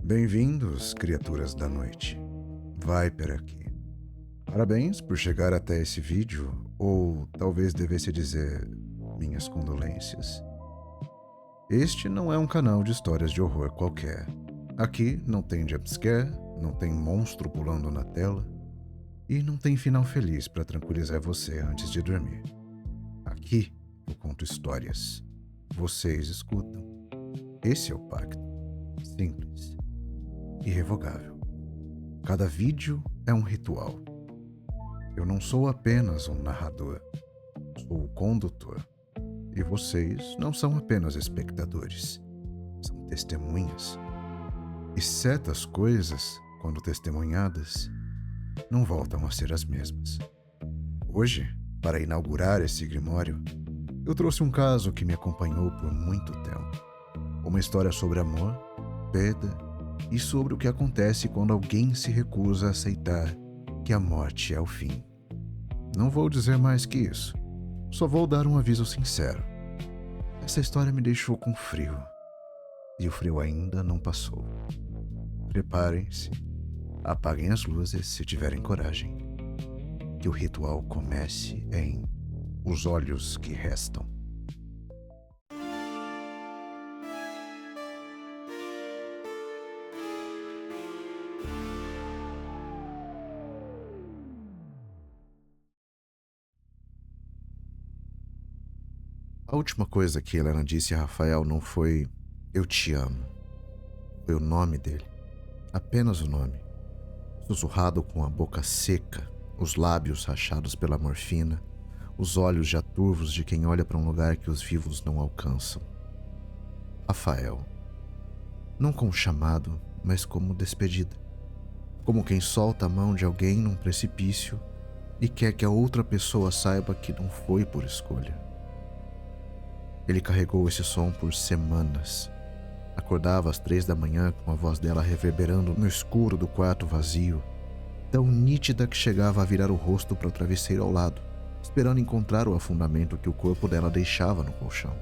Bem-vindos, criaturas da noite. Viper aqui. Parabéns por chegar até esse vídeo, ou talvez devesse dizer minhas condolências. Este não é um canal de histórias de horror qualquer. Aqui não tem jumpscare, não tem monstro pulando na tela e não tem final feliz para tranquilizar você antes de dormir. Aqui eu conto histórias. Vocês escutam. Esse é o pacto. Simples. Irrevogável. Cada vídeo é um ritual. Eu não sou apenas um narrador, sou o condutor. E vocês não são apenas espectadores, são testemunhas. E certas coisas, quando testemunhadas, não voltam a ser as mesmas. Hoje, para inaugurar esse grimório, eu trouxe um caso que me acompanhou por muito tempo. Uma história sobre amor, perda e sobre o que acontece quando alguém se recusa a aceitar que a morte é o fim. Não vou dizer mais que isso. Só vou dar um aviso sincero. Essa história me deixou com frio. E o frio ainda não passou. Preparem-se. Apaguem as luzes se tiverem coragem. Que o ritual comece em Os Olhos que Restam. A última coisa que Helena disse a Rafael não foi "eu te amo". Foi o nome dele. Apenas o nome. Sussurrado com a boca seca, os lábios rachados pela morfina, os olhos já turvos de quem olha para um lugar que os vivos não alcançam. Rafael. Não como chamado, mas como despedida. Como quem solta a mão de alguém num precipício e quer que a outra pessoa saiba que não foi por escolha. Ele carregou esse som por semanas. Acordava às 3 da manhã com a voz dela reverberando no escuro do quarto vazio, tão nítida que chegava a virar o rosto para o travesseiro ao lado, esperando encontrar o afundamento que o corpo dela deixava no colchão.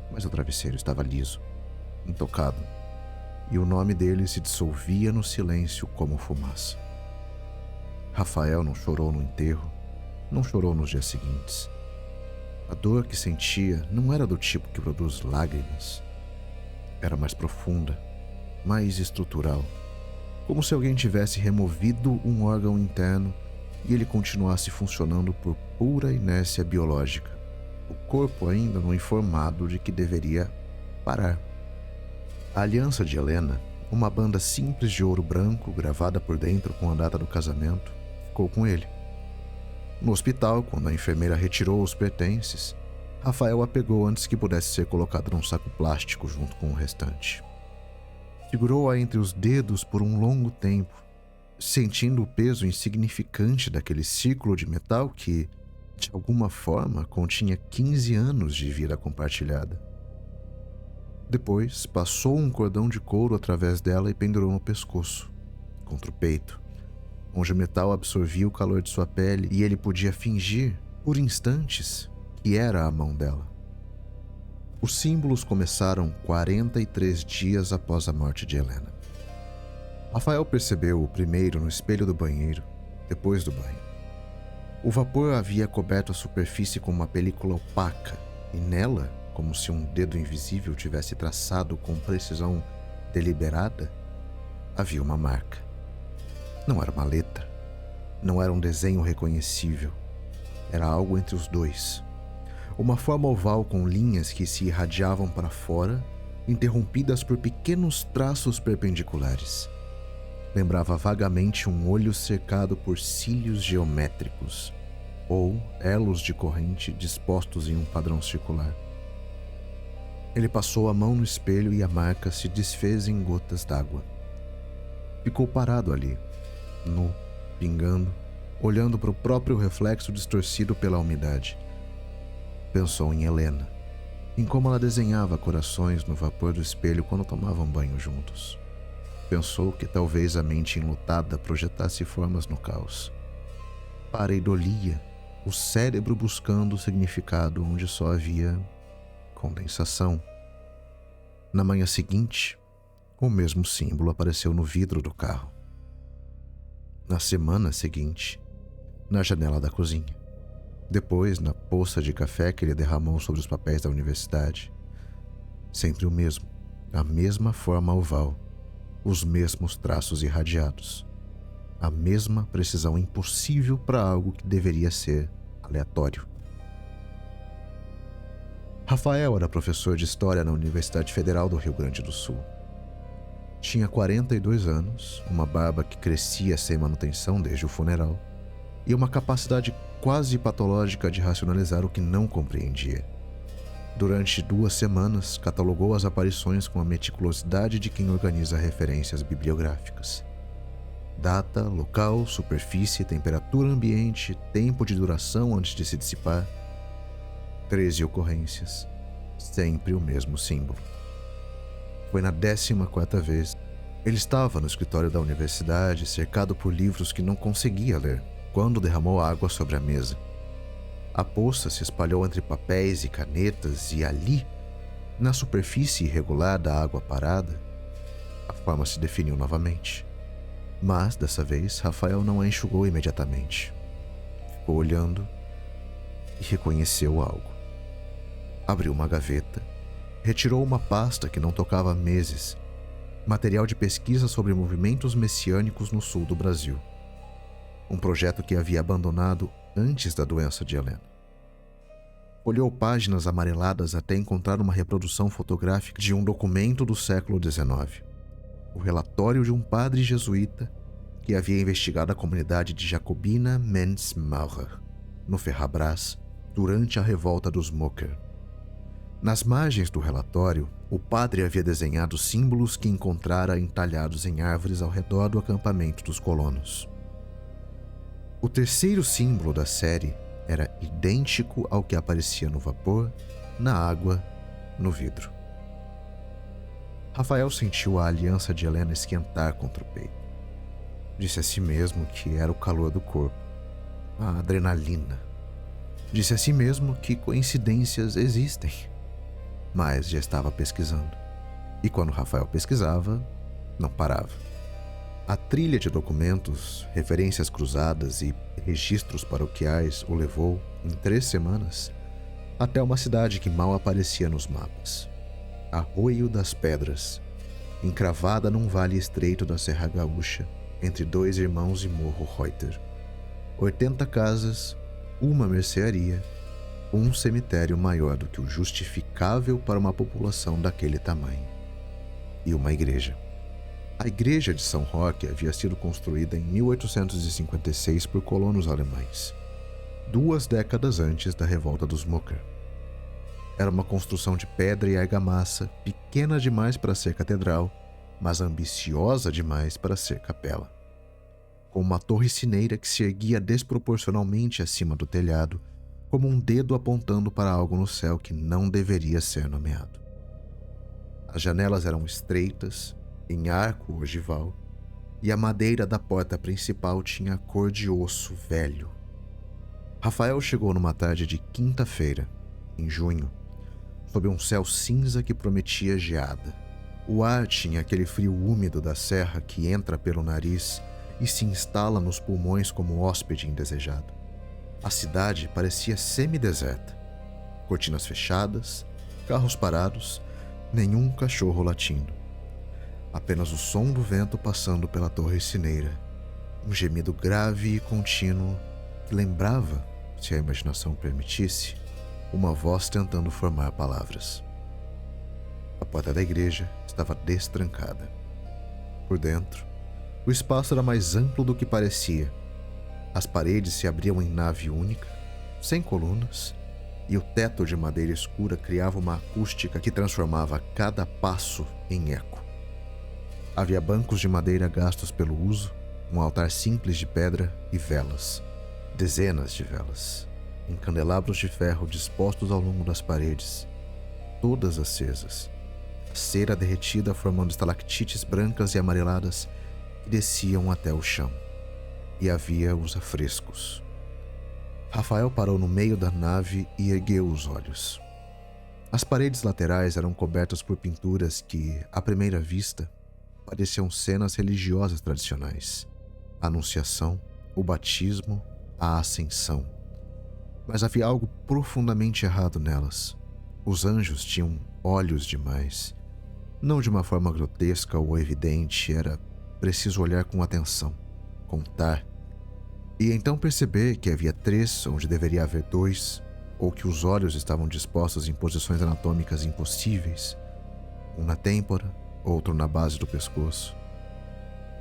Mas o travesseiro estava liso, intocado, e o nome dele se dissolvia no silêncio como fumaça. Rafael não chorou no enterro, não chorou nos dias seguintes. A dor que sentia não era do tipo que produz lágrimas. Era mais profunda, mais estrutural, como se alguém tivesse removido um órgão interno e ele continuasse funcionando por pura inércia biológica, o corpo ainda não informado de que deveria parar. A aliança de Helena, uma banda simples de ouro branco gravada por dentro com a data do casamento, ficou com ele. No hospital, quando a enfermeira retirou os pertences, Rafael a pegou antes que pudesse ser colocado num saco plástico junto com o restante. Segurou-a entre os dedos por um longo tempo, sentindo o peso insignificante daquele círculo de metal que, de alguma forma, continha 15 anos de vida compartilhada. Depois, passou um cordão de couro através dela e pendurou no pescoço, contra o peito, onde o metal absorvia o calor de sua pele e ele podia fingir, por instantes, que era a mão dela. Os símbolos começaram 43 dias após a morte de Helena. Rafael percebeu o primeiro no espelho do banheiro, depois do banho. O vapor havia coberto a superfície com uma película opaca e nela, como se um dedo invisível tivesse traçado com precisão deliberada, havia uma marca. Não era uma letra, não era um desenho reconhecível, era algo entre os dois. Uma forma oval com linhas que se irradiavam para fora, interrompidas por pequenos traços perpendiculares. Lembrava vagamente um olho cercado por cílios geométricos, ou elos de corrente dispostos em um padrão circular. Ele passou a mão no espelho e a marca se desfez em gotas d'água. Ficou parado ali, nu, pingando, olhando para o próprio reflexo distorcido pela umidade. Pensou em Helena, em como ela desenhava corações no vapor do espelho quando tomavam banho juntos. Pensou que talvez a mente enlutada projetasse formas no caos. Pareidolia, o cérebro buscando o significado onde só havia condensação. Na manhã seguinte, o mesmo símbolo apareceu no vidro do carro. Na semana seguinte, na janela da cozinha. Depois, na poça de café que ele derramou sobre os papéis da universidade. Sempre o mesmo, a mesma forma oval, os mesmos traços irradiados, a mesma precisão impossível para algo que deveria ser aleatório. Rafael era professor de História na Universidade Federal do Rio Grande do Sul. Tinha 42 anos, uma barba que crescia sem manutenção desde o funeral, e uma capacidade quase patológica de racionalizar o que não compreendia. Durante 2 semanas, catalogou as aparições com a meticulosidade de quem organiza referências bibliográficas. Data, local, superfície, temperatura ambiente, tempo de duração antes de se dissipar. 13 ocorrências, sempre o mesmo símbolo. Foi na 14ª vez. Ele estava no escritório da universidade, cercado por livros que não conseguia ler, quando derramou água sobre a mesa. A poça se espalhou entre papéis e canetas e ali, na superfície irregular da água parada, a forma se definiu novamente. Mas, dessa vez, Rafael não a enxugou imediatamente. Ficou olhando e reconheceu algo. Abriu uma gaveta, retirou uma pasta que não tocava há meses, material de pesquisa sobre movimentos messiânicos no sul do Brasil. Um projeto que havia abandonado antes da doença de Helena. Olhou páginas amareladas até encontrar uma reprodução fotográfica de um documento do século XIX. O relatório de um padre jesuíta que havia investigado a comunidade de Jacobina Mensmauer, no Ferrabras, durante a revolta dos Moker. Nas margens do relatório, o padre havia desenhado símbolos que encontrara entalhados em árvores ao redor do acampamento dos colonos. O terceiro símbolo da série era idêntico ao que aparecia no vapor, na água, no vidro. Rafael sentiu a aliança de Helena esquentar contra o peito. Disse a si mesmo que era o calor do corpo, a adrenalina. Disse a si mesmo que coincidências existem. Mas já estava pesquisando. E quando Rafael pesquisava, não parava. A trilha de documentos, referências cruzadas e registros paroquiais o levou, em 3 semanas, até uma cidade que mal aparecia nos mapas. Arroio das Pedras, encravada num vale estreito da Serra Gaúcha, entre 2 irmãos e Morro Reuter. 80 casas, uma mercearia, um cemitério maior do que o justificável para uma população daquele tamanho. E uma igreja. A igreja de São Roque havia sido construída em 1856 por colonos alemães, 2 décadas antes da revolta dos Moker. Era uma construção de pedra e argamassa, pequena demais para ser catedral, mas ambiciosa demais para ser capela. Com uma torre sineira que se erguia desproporcionalmente acima do telhado, como um dedo apontando para algo no céu que não deveria ser nomeado. As janelas eram estreitas, em arco ogival, e a madeira da porta principal tinha a cor de osso velho. Rafael chegou numa tarde de quinta-feira, em junho, sob um céu cinza que prometia geada. O ar tinha aquele frio úmido da serra que entra pelo nariz e se instala nos pulmões como hóspede indesejado. A cidade parecia semi-deserta. Cortinas fechadas, carros parados, nenhum cachorro latindo. Apenas o som do vento passando pela torre sineira, um gemido grave e contínuo que lembrava, se a imaginação permitisse, uma voz tentando formar palavras. A porta da igreja estava destrancada. Por dentro, o espaço era mais amplo do que parecia. As paredes se abriam em nave única, sem colunas, e o teto de madeira escura criava uma acústica que transformava cada passo em eco. Havia bancos de madeira gastos pelo uso, um altar simples de pedra e velas. Dezenas de velas, em candelabros de ferro dispostos ao longo das paredes, todas acesas. A cera derretida formando estalactites brancas e amareladas que desciam até o chão. E havia os afrescos. Rafael parou no meio da nave e ergueu os olhos. As paredes laterais eram cobertas por pinturas que, à primeira vista, pareciam cenas religiosas tradicionais: a Anunciação, o batismo, a ascensão. Mas havia algo profundamente errado nelas. Os anjos tinham olhos demais. Não de uma forma grotesca ou evidente, era preciso olhar com atenção, contar, e então perceber que havia 3 onde deveria haver 2, ou que os olhos estavam dispostos em posições anatômicas impossíveis, um na têmpora, outro na base do pescoço.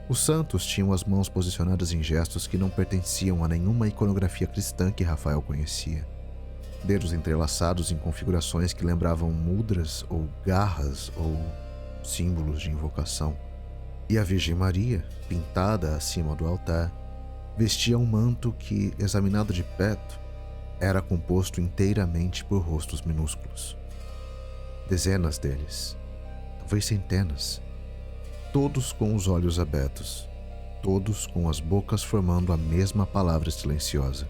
Os santos tinham as mãos posicionadas em gestos que não pertenciam a nenhuma iconografia cristã que Rafael conhecia. Dedos entrelaçados em configurações que lembravam mudras ou garras ou símbolos de invocação. E a Virgem Maria, pintada acima do altar, vestia um manto que, examinado de perto, era composto inteiramente por rostos minúsculos. Dezenas deles, talvez centenas, todos com os olhos abertos, todos com as bocas formando a mesma palavra silenciosa.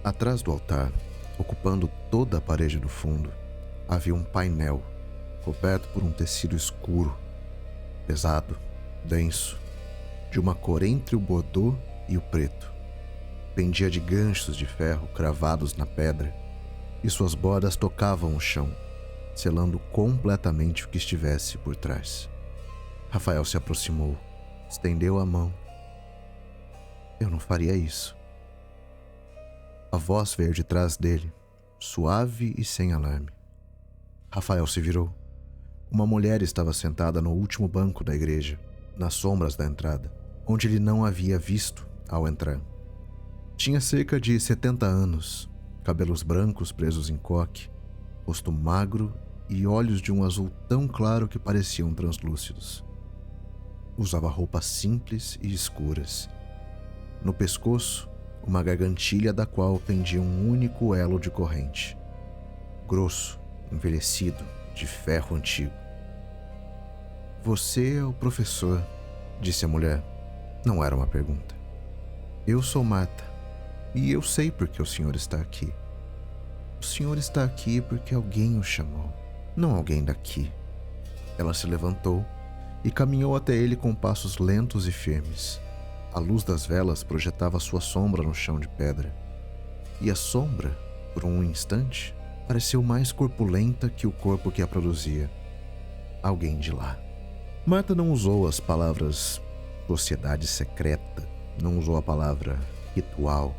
Atrás do altar, ocupando toda a parede do fundo, havia um painel coberto por um tecido escuro, pesado, denso, de uma cor entre o bordô e o preto. Pendia de ganchos de ferro cravados na pedra, e suas bordas tocavam o chão, selando completamente o que estivesse por trás. Rafael se aproximou, estendeu a mão. Eu não faria isso. A voz veio de trás dele, suave e sem alarme. Rafael se virou. Uma mulher estava sentada no último banco da igreja, nas sombras da entrada, onde ele não havia visto ao entrar. Tinha cerca de 70 anos, cabelos brancos presos em coque, rosto magro e olhos de um azul tão claro que pareciam translúcidos. Usava roupas simples e escuras. No pescoço, uma gargantilha da qual pendia um único elo de corrente. Grosso, envelhecido, de ferro antigo. Você é o professor, disse a mulher. Não era uma pergunta. Eu sou Marta, e eu sei por que o senhor está aqui. O senhor está aqui porque alguém o chamou, não alguém daqui. Ela se levantou e caminhou até ele com passos lentos e firmes. A luz das velas projetava sua sombra no chão de pedra. E a sombra, por um instante, pareceu mais corpulenta que o corpo que a produzia. Alguém de lá. Marta não usou as palavras sociedade secreta, não usou a palavra ritual.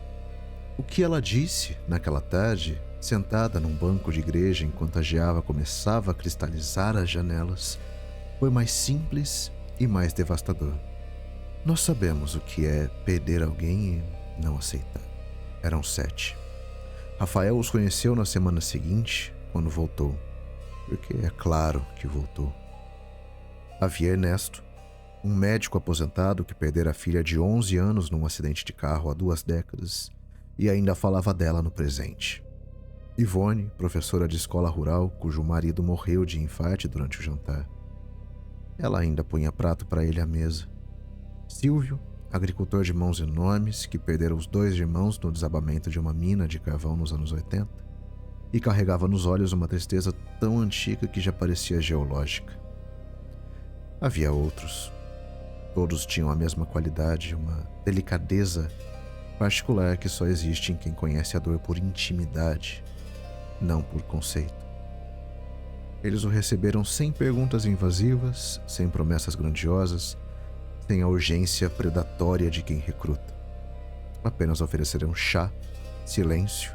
O que ela disse naquela tarde, sentada num banco de igreja enquanto a geada começava a cristalizar as janelas, foi mais simples e mais devastador. Nós sabemos o que é perder alguém e não aceitar. Eram 7. Rafael os conheceu na semana seguinte, quando voltou. Porque é claro que voltou. Havia Ernesto, um médico aposentado que perdera a filha de 11 anos num acidente de carro há 2 décadas e ainda falava dela no presente. Ivone, professora de escola rural, cujo marido morreu de infarte durante o jantar. Ela ainda punha prato para ele à mesa. Silvio, agricultor de mãos enormes que perdera os 2 irmãos no desabamento de uma mina de carvão nos anos 80 e carregava nos olhos uma tristeza tão antiga que já parecia geológica. Havia outros. Todos tinham a mesma qualidade, uma delicadeza particular que só existe em quem conhece a dor por intimidade, não por conceito. Eles o receberam sem perguntas invasivas, sem promessas grandiosas, sem a urgência predatória de quem recruta. Apenas ofereceram chá, silêncio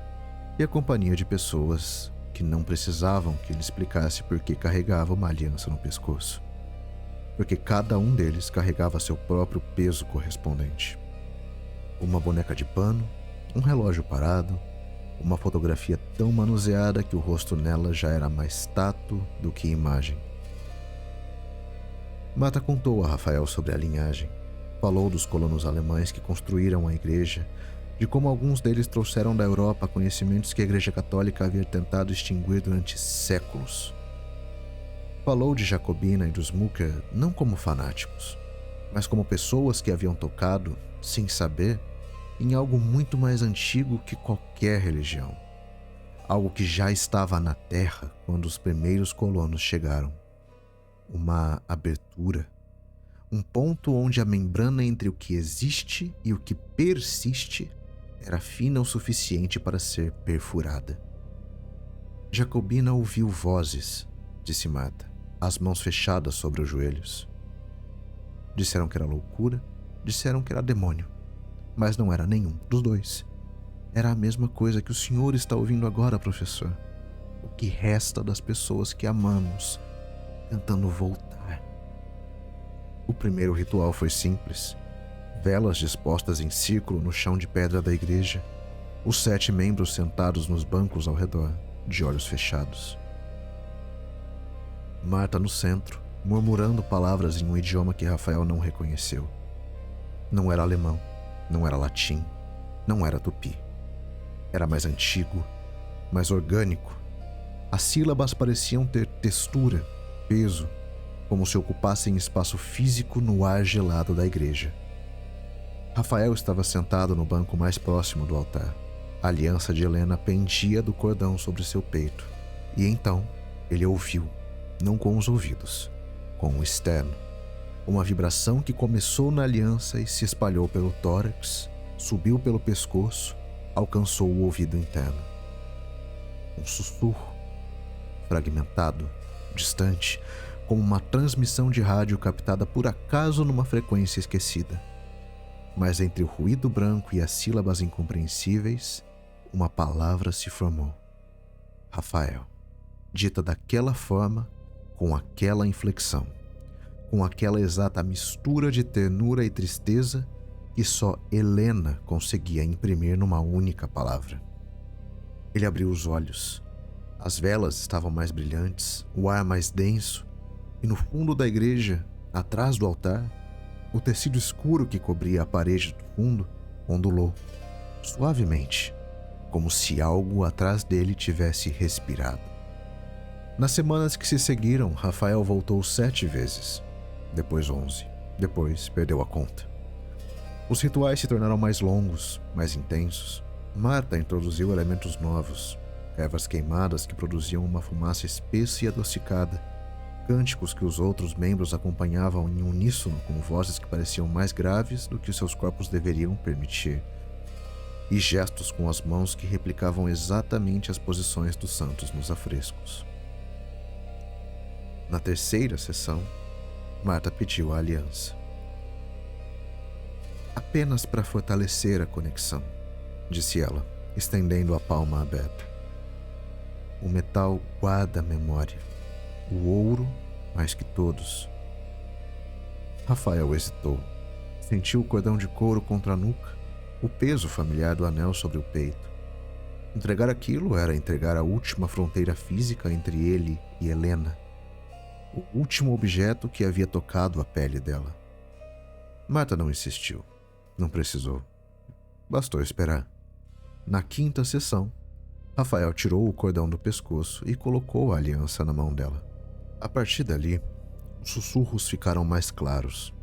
e a companhia de pessoas que não precisavam que ele explicasse por que carregava uma aliança no pescoço. Porque cada um deles carregava seu próprio peso correspondente. Uma boneca de pano, um relógio parado, uma fotografia tão manuseada que o rosto nela já era mais tato do que imagem. Marta contou a Rafael sobre a linhagem. Falou dos colonos alemães que construíram a igreja, de como alguns deles trouxeram da Europa conhecimentos que a Igreja Católica havia tentado extinguir durante séculos. Falou de Jacobina e dos Mucker não como fanáticos, mas como pessoas que haviam tocado, sem saber, em algo muito mais antigo que qualquer religião. Algo que já estava na terra quando os primeiros colonos chegaram. uma abertura, um ponto onde a membrana entre o que existe e o que persiste era fina o suficiente para ser perfurada. Jacobina ouviu vozes, disse Marta, as mãos fechadas sobre os joelhos. Disseram que era loucura, disseram que era demônio, mas não era nenhum dos dois. Era a mesma coisa que o senhor está ouvindo agora, professor. O que resta das pessoas que amamos, tentando voltar. O primeiro ritual foi simples. Velas dispostas em círculo no chão de pedra da igreja. Os 7 membros sentados nos bancos ao redor, de olhos fechados. Marta no centro, murmurando palavras em um idioma que Rafael não reconheceu. Não era alemão, não era latim, não era tupi. Era mais antigo, mais orgânico. As sílabas pareciam ter textura, peso, como se ocupassem espaço físico no ar gelado da igreja. Rafael estava sentado no banco mais próximo do altar. A aliança de Helena pendia do cordão sobre seu peito. E então ele ouviu, não com os ouvidos, com o externo, uma vibração que começou na aliança e se espalhou pelo tórax, subiu pelo pescoço, alcançou o ouvido interno. Um sussurro, fragmentado, distante, como uma transmissão de rádio captada por acaso numa frequência esquecida. Mas entre o ruído branco e as sílabas incompreensíveis, uma palavra se formou. Rafael, dita daquela forma, com aquela inflexão, com aquela exata mistura de ternura e tristeza que só Helena conseguia imprimir numa única palavra. Ele abriu os olhos. As velas estavam mais brilhantes, o ar mais denso, e no fundo da igreja, atrás do altar, o tecido escuro que cobria a parede do fundo ondulou, suavemente, como se algo atrás dele tivesse respirado. Nas semanas que se seguiram, Rafael voltou 7 vezes, depois 11, depois perdeu a conta. Os rituais se tornaram mais longos, mais intensos. Marta introduziu elementos novos, ervas queimadas que produziam uma fumaça espessa e adocicada, cânticos que os outros membros acompanhavam em uníssono com vozes que pareciam mais graves do que seus corpos deveriam permitir, e gestos com as mãos que replicavam exatamente as posições dos santos nos afrescos. Na terceira sessão, Marta pediu a aliança. Apenas para fortalecer a conexão, disse ela, estendendo a palma aberta. O metal guarda a memória. O ouro, mais que todos. Rafael hesitou. Sentiu o cordão de couro contra a nuca, o peso familiar do anel sobre o peito. Entregar aquilo era entregar a última fronteira física entre ele e Helena. O último objeto que havia tocado a pele dela. Marta não insistiu. Não precisou. Bastou esperar. Na quinta sessão, Rafael tirou o cordão do pescoço e colocou a aliança na mão dela. A partir dali, os sussurros ficaram mais claros,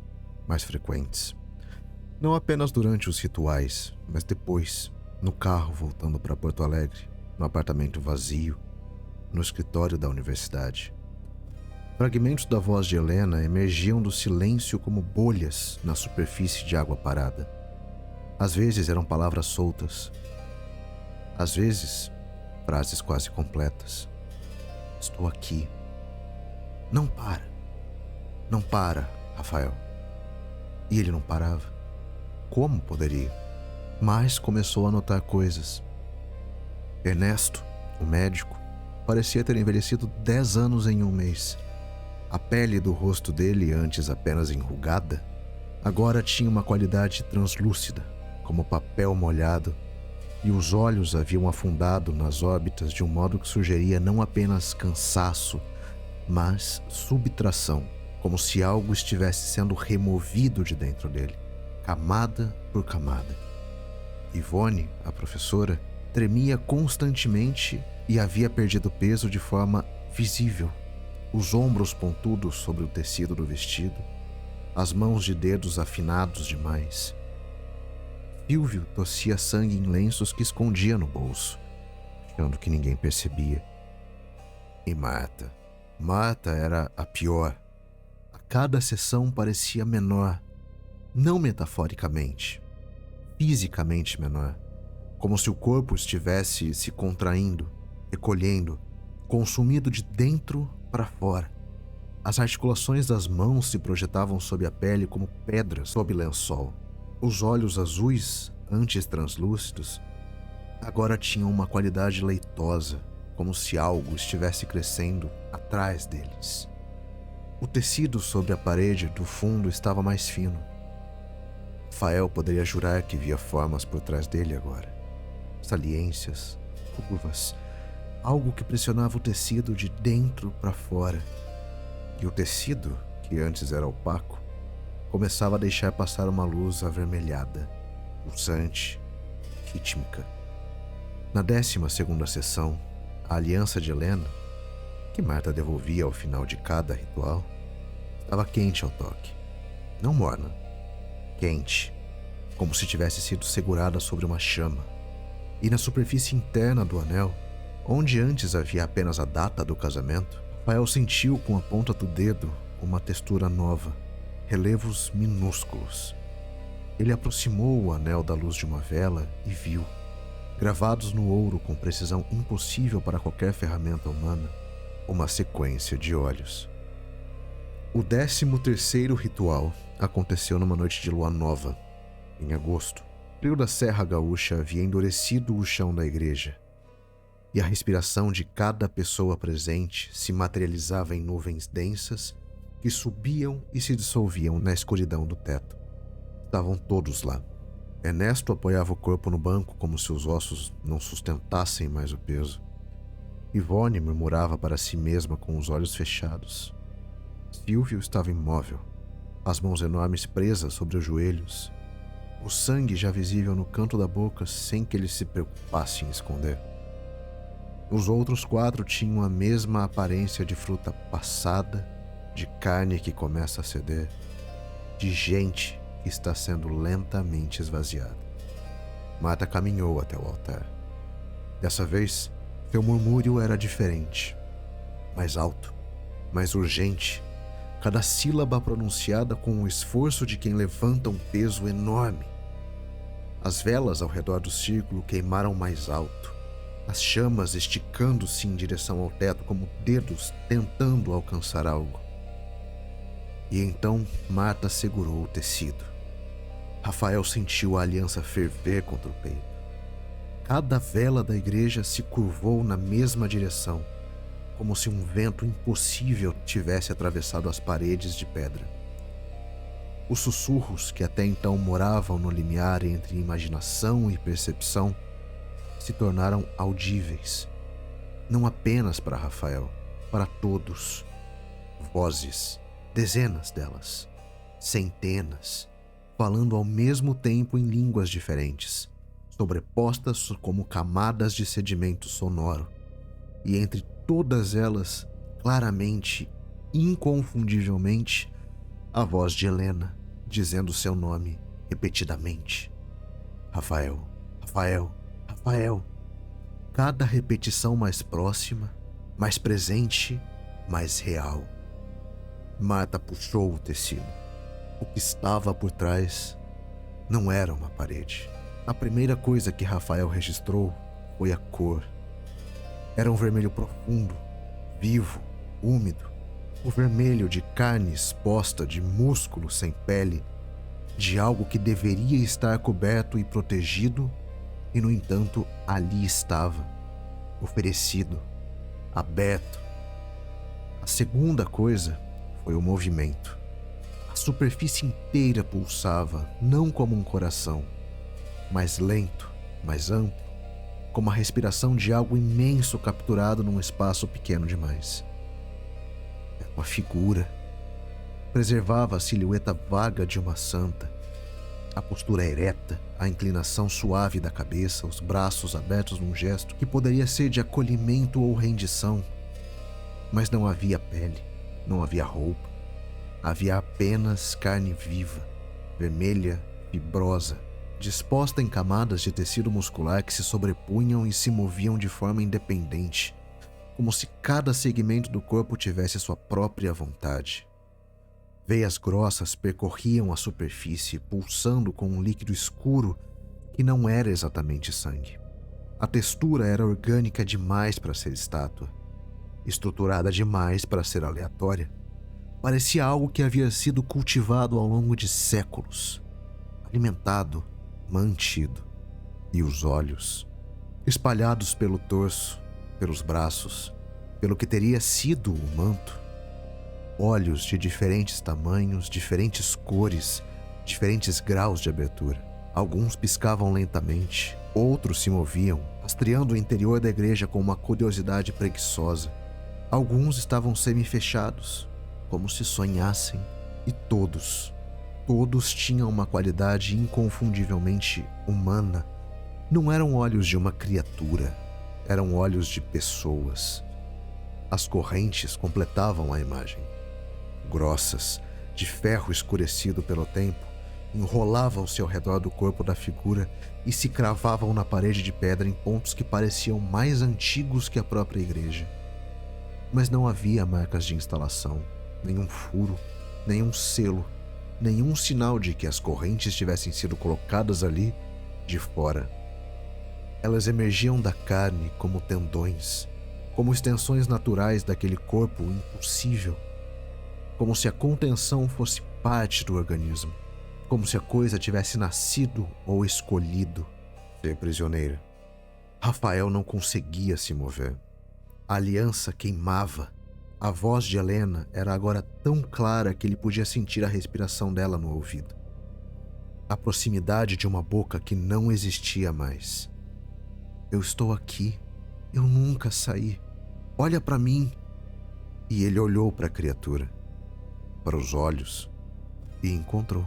mais frequentes. Não apenas durante os rituais, mas depois, no carro voltando para Porto Alegre, no apartamento vazio, no escritório da universidade. Fragmentos da voz de Helena emergiam do silêncio como bolhas na superfície de água parada. Às vezes eram palavras soltas. Às vezes, frases quase completas. Estou aqui. Não para. Não para, Rafael. E ele não parava. Como poderia? Mas começou a notar coisas. Ernesto, o médico, parecia ter envelhecido 10 anos em um mês. A pele do rosto dele, antes apenas enrugada, agora tinha uma qualidade translúcida, como papel molhado, e os olhos haviam afundado nas órbitas de um modo que sugeria não apenas cansaço, mas subtração, como se algo estivesse sendo removido de dentro dele, camada por camada. Ivone, a professora, tremia constantemente e havia perdido peso de forma visível. Os ombros pontudos sobre o tecido do vestido, as mãos de dedos afinados demais. Silvio tossia sangue em lenços que escondia no bolso, achando que ninguém percebia. E Marta era a pior, cada sessão parecia menor, não metaforicamente, fisicamente menor, como se o corpo estivesse se contraindo, recolhendo, consumido de dentro para fora. As articulações das mãos se projetavam sob a pele como pedras sob lençol. Os olhos azuis, antes translúcidos, agora tinham uma qualidade leitosa, como se algo estivesse crescendo atrás deles. O tecido sobre a parede do fundo estava mais fino. Rafael poderia jurar que via formas por trás dele agora. Saliências, curvas, algo que pressionava o tecido de dentro para fora. E o tecido, que antes era opaco, começava a deixar passar uma luz avermelhada, pulsante, rítmica. Na 12ª sessão, a aliança de Helena, que Marta devolvia ao final de cada ritual, estava quente ao toque. Não morna, quente, como se tivesse sido segurada sobre uma chama. E na superfície interna do anel, onde antes havia apenas a data do casamento, Rafael sentiu com a ponta do dedo uma textura nova, relevos minúsculos. Ele aproximou o anel da luz de uma vela e viu, gravados no ouro com precisão impossível para qualquer ferramenta humana, uma sequência de olhos. O 13º ritual aconteceu numa noite de lua nova, em agosto. O frio da Serra Gaúcha havia endurecido o chão da igreja, e a respiração de cada pessoa presente se materializava em nuvens densas que subiam e se dissolviam na escuridão do teto. Estavam todos lá. Ernesto apoiava o corpo no banco como se os ossos não sustentassem mais o peso. Ivone murmurava para si mesma com os olhos fechados. Silvio estava imóvel, as mãos enormes presas sobre os joelhos, o sangue já visível no canto da boca sem que ele se preocupasse em esconder. Os outros 4 tinham a mesma aparência de fruta passada, de carne que começa a ceder, de gente que está sendo lentamente esvaziada. Marta caminhou até o altar. Dessa vez, seu murmúrio era diferente, mais alto, mais urgente, cada sílaba pronunciada com o esforço de quem levanta um peso enorme. As velas ao redor do círculo queimaram mais alto, as chamas esticando-se em direção ao teto como dedos tentando alcançar algo. E então Marta segurou o tecido. Rafael sentiu a aliança ferver contra o peito. Cada vela da igreja se curvou na mesma direção, como se um vento impossível tivesse atravessado as paredes de pedra. Os sussurros que até então moravam no limiar entre imaginação e percepção se tornaram audíveis, não apenas para Rafael, para todos. Vozes, dezenas delas, centenas, falando ao mesmo tempo em línguas diferentes, sobrepostas como camadas de sedimento sonoro, e entre todas elas, claramente, inconfundivelmente, a voz de Helena, dizendo seu nome repetidamente. Rafael, Rafael, Rafael. Cada repetição mais próxima, mais presente, mais real. Marta puxou o tecido. O que estava por trás não era uma parede. A primeira coisa que Rafael registrou foi a cor. Era um vermelho profundo, vivo, úmido. O vermelho de carne exposta, de músculo sem pele, de algo que deveria estar coberto e protegido, e no entanto ali estava, oferecido, aberto. A segunda coisa foi o movimento. A superfície inteira pulsava, não como um coração, mais lento, mais amplo, como a respiração de algo imenso capturado num espaço pequeno demais. Era uma figura. Preservava a silhueta vaga de uma santa. A postura ereta, a inclinação suave da cabeça, os braços abertos num gesto que poderia ser de acolhimento ou rendição. Mas não havia pele, não havia roupa. Havia apenas carne viva, vermelha, fibrosa, disposta em camadas de tecido muscular que se sobrepunham e se moviam de forma independente, como se cada segmento do corpo tivesse sua própria vontade. Veias grossas percorriam a superfície, pulsando com um líquido escuro que não era exatamente sangue. A textura era orgânica demais para ser estátua, estruturada demais para ser aleatória. Parecia algo que havia sido cultivado ao longo de séculos, alimentado, mantido. E os olhos, espalhados pelo torso, pelos braços, pelo que teria sido o manto. Olhos de diferentes tamanhos, diferentes cores, diferentes graus de abertura. Alguns piscavam lentamente, outros se moviam, rastreando o interior da igreja com uma curiosidade preguiçosa. Alguns estavam semi-fechados, como se sonhassem, e todos tinham uma qualidade inconfundivelmente humana. Não eram olhos de uma criatura, eram olhos de pessoas. As correntes completavam a imagem. Grossas, de ferro escurecido pelo tempo, enrolavam-se ao redor do corpo da figura e se cravavam na parede de pedra em pontos que pareciam mais antigos que a própria igreja. Mas não havia marcas de instalação, nenhum furo, nenhum selo, nenhum sinal de que as correntes tivessem sido colocadas ali de fora. Elas emergiam da carne como tendões, como extensões naturais daquele corpo impossível, como se a contenção fosse parte do organismo, como se a coisa tivesse nascido ou escolhido ser prisioneira. Rafael não conseguia se mover. A aliança queimava. A voz de Helena era agora tão clara que ele podia sentir a respiração dela no ouvido. A proximidade de uma boca que não existia mais. Eu estou aqui. Eu nunca saí. Olha para mim. E ele olhou para a criatura, para os olhos, e encontrou.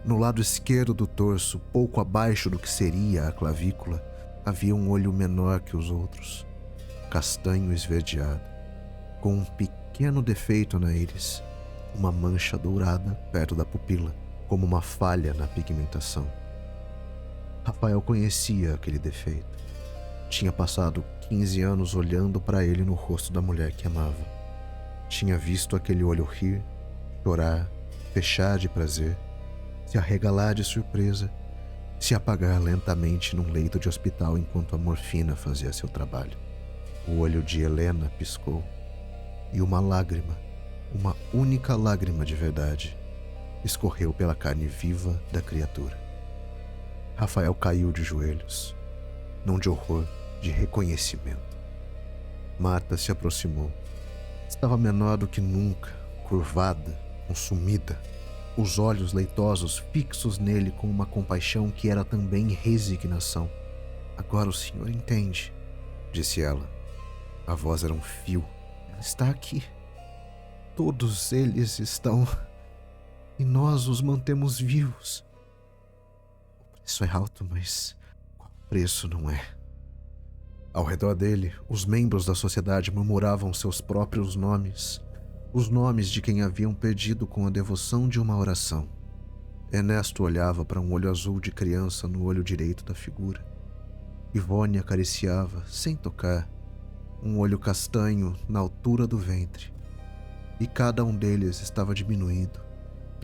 No lado esquerdo do torso, pouco abaixo do que seria a clavícula, havia um olho menor que os outros, castanho esverdeado, com um pequeno defeito na íris, uma mancha dourada perto da pupila, como uma falha na pigmentação. Rafael conhecia aquele defeito. Tinha passado 15 anos olhando para ele no rosto da mulher que amava. Tinha visto aquele olho rir, chorar, fechar de prazer, se arregalar de surpresa, se apagar lentamente num leito de hospital enquanto a morfina fazia seu trabalho. O olho de Helena piscou e uma lágrima, uma única lágrima de verdade, escorreu pela carne viva da criatura. Rafael caiu de joelhos, não de horror, de reconhecimento. Marta se aproximou. Estava menor do que nunca, curvada, consumida, os olhos leitosos fixos nele com uma compaixão que era também resignação. Agora o senhor entende, disse ela. A voz era um fio. Ela está aqui. Todos eles estão. E nós os mantemos vivos. O preço é alto, mas qual preço não é? Ao redor dele, os membros da sociedade murmuravam seus próprios nomes, os nomes de quem haviam perdido com a devoção de uma oração. Ernesto olhava para um olho azul de criança no olho direito da figura. Ivone acariciava, sem tocar, um olho castanho na altura do ventre. E cada um deles estava diminuído,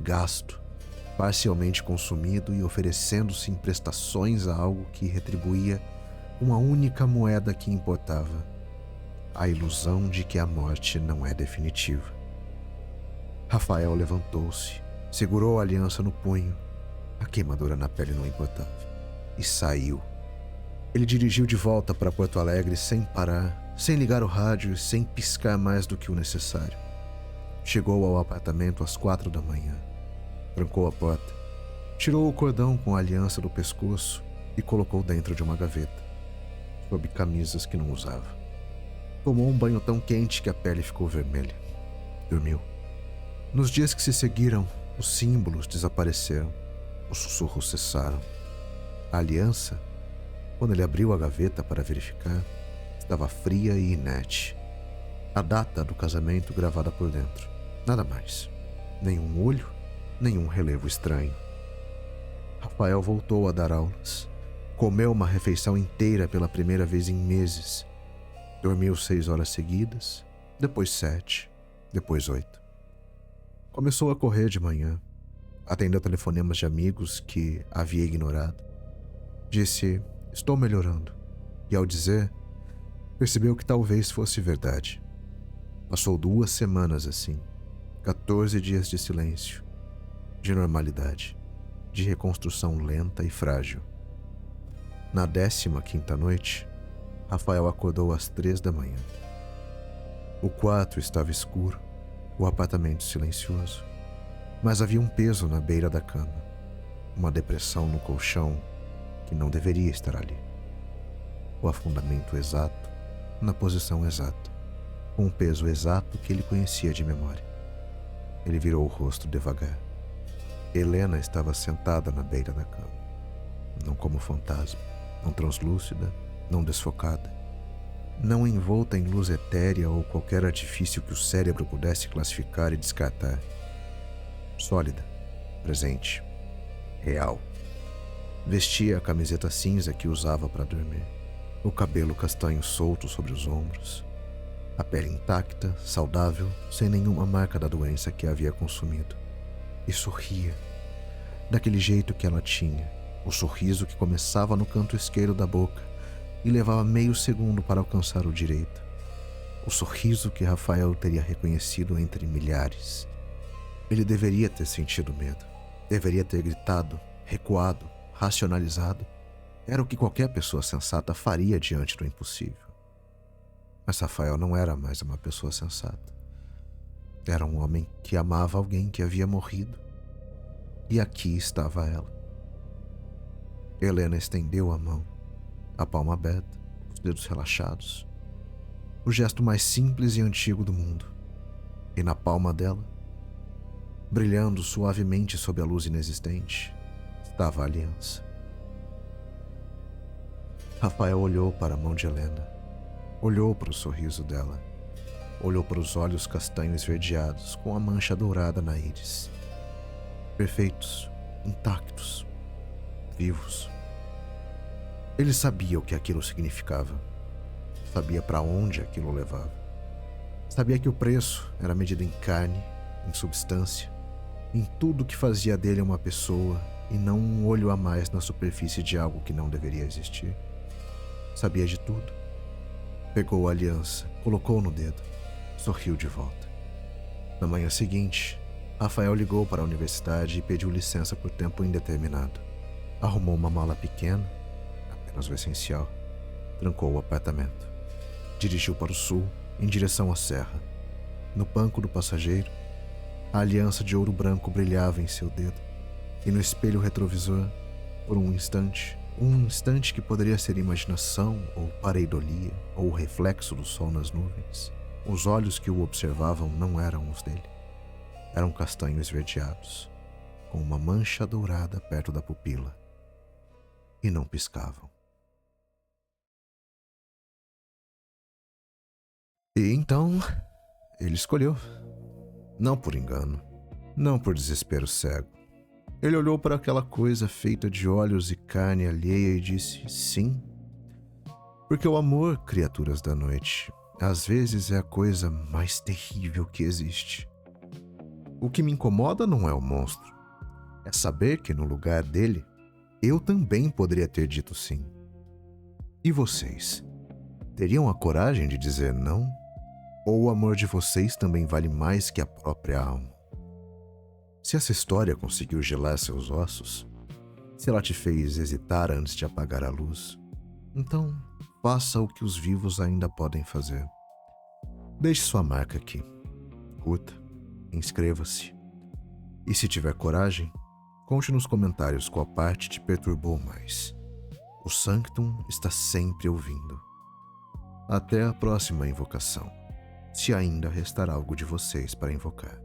gasto, parcialmente consumido e oferecendo-se em prestações a algo que retribuía uma única moeda que importava: a ilusão de que a morte não é definitiva. Rafael levantou-se, segurou a aliança no punho. A queimadura na pele não importava. E saiu. Ele dirigiu de volta para Porto Alegre sem parar, sem ligar o rádio e sem piscar mais do que o necessário. Chegou ao apartamento às 4 da manhã. Trancou a porta, tirou o cordão com a aliança do pescoço e colocou dentro de uma gaveta, sob camisas que não usava. Tomou um banho tão quente que a pele ficou vermelha. Dormiu. Nos dias que se seguiram, os símbolos desapareceram. Os sussurros cessaram. A aliança, quando ele abriu a gaveta para verificar, estava fria e inerte. A data do casamento gravada por dentro. Nada mais. Nenhum olho, nenhum relevo estranho. Rafael voltou a dar aulas. Comeu uma refeição inteira pela primeira vez em meses. Dormiu 6 horas seguidas, depois 7, depois 8. Começou a correr de manhã, atendeu telefonemas de amigos que havia ignorado. Disse: "Estou melhorando." E ao dizer, percebeu que talvez fosse verdade. Passou 2 semanas assim, 14 dias de silêncio, de normalidade, de reconstrução lenta e frágil. Na 15ª noite, Rafael acordou às 3 da manhã. O quarto estava escuro, o apartamento silencioso, mas havia um peso na beira da cama, uma depressão no colchão que não deveria estar ali. O afundamento exato, na posição exata, com o peso exato que ele conhecia de memória. Ele virou o rosto devagar. Helena estava sentada na beira da cama, não como fantasma, não translúcida, não desfocada, não envolta em luz etérea ou qualquer artifício que o cérebro pudesse classificar e descartar. Sólida, presente, real. Vestia a camiseta cinza que usava para dormir, o cabelo castanho solto sobre os ombros, a pele intacta, saudável, sem nenhuma marca da doença que a havia consumido. E sorria, daquele jeito que ela tinha, o sorriso que começava no canto esquerdo da boca e levava meio segundo para alcançar o direito. O sorriso que Rafael teria reconhecido entre milhares. Ele deveria ter sentido medo, deveria ter gritado, recuado, racionalizado. Era o que qualquer pessoa sensata faria diante do impossível. Mas Rafael não era mais uma pessoa sensata. Era um homem que amava alguém que havia morrido. E aqui estava ela. Helena estendeu a mão, a palma aberta, os dedos relaxados. O gesto mais simples e antigo do mundo. E na palma dela, brilhando suavemente sob a luz inexistente, estava a aliança. Rafael olhou para a mão de Helena, olhou para o sorriso dela, olhou para os olhos castanhos esverdeados com a mancha dourada na íris. Perfeitos, intactos, vivos. Ele sabia o que aquilo significava, sabia para onde aquilo levava. Sabia que o preço era medido em carne, em substância, em tudo que fazia dele uma pessoa e não um olho a mais na superfície de algo que não deveria existir. Sabia de tudo. Pegou a aliança, colocou no dedo, sorriu de volta. Na manhã seguinte, Rafael ligou para a universidade e pediu licença por tempo indeterminado. Arrumou uma mala pequena, apenas o essencial, trancou o apartamento. Dirigiu para o sul, em direção à serra. No banco do passageiro, a aliança de ouro branco brilhava em seu dedo, e no espelho retrovisor, por um instante que poderia ser imaginação ou pareidolia ou o reflexo do sol nas nuvens, os olhos que o observavam não eram os dele. Eram castanhos esverdeados, com uma mancha dourada perto da pupila, e não piscavam. E então, ele escolheu. Não por engano, não por desespero cego. Ele olhou para aquela coisa feita de olhos e carne alheia e disse sim. Porque o amor, criaturas da noite, às vezes é a coisa mais terrível que existe. O que me incomoda não é o monstro. É saber que no lugar dele, eu também poderia ter dito sim. E vocês? Teriam a coragem de dizer não? Ou o amor de vocês também vale mais que a própria alma? Se essa história conseguiu gelar seus ossos, se ela te fez hesitar antes de apagar a luz, então faça o que os vivos ainda podem fazer. Deixe sua marca aqui. Curta, inscreva-se. E se tiver coragem, conte nos comentários qual parte te perturbou mais. O Sanctum está sempre ouvindo. Até a próxima invocação, se ainda restar algo de vocês para invocar.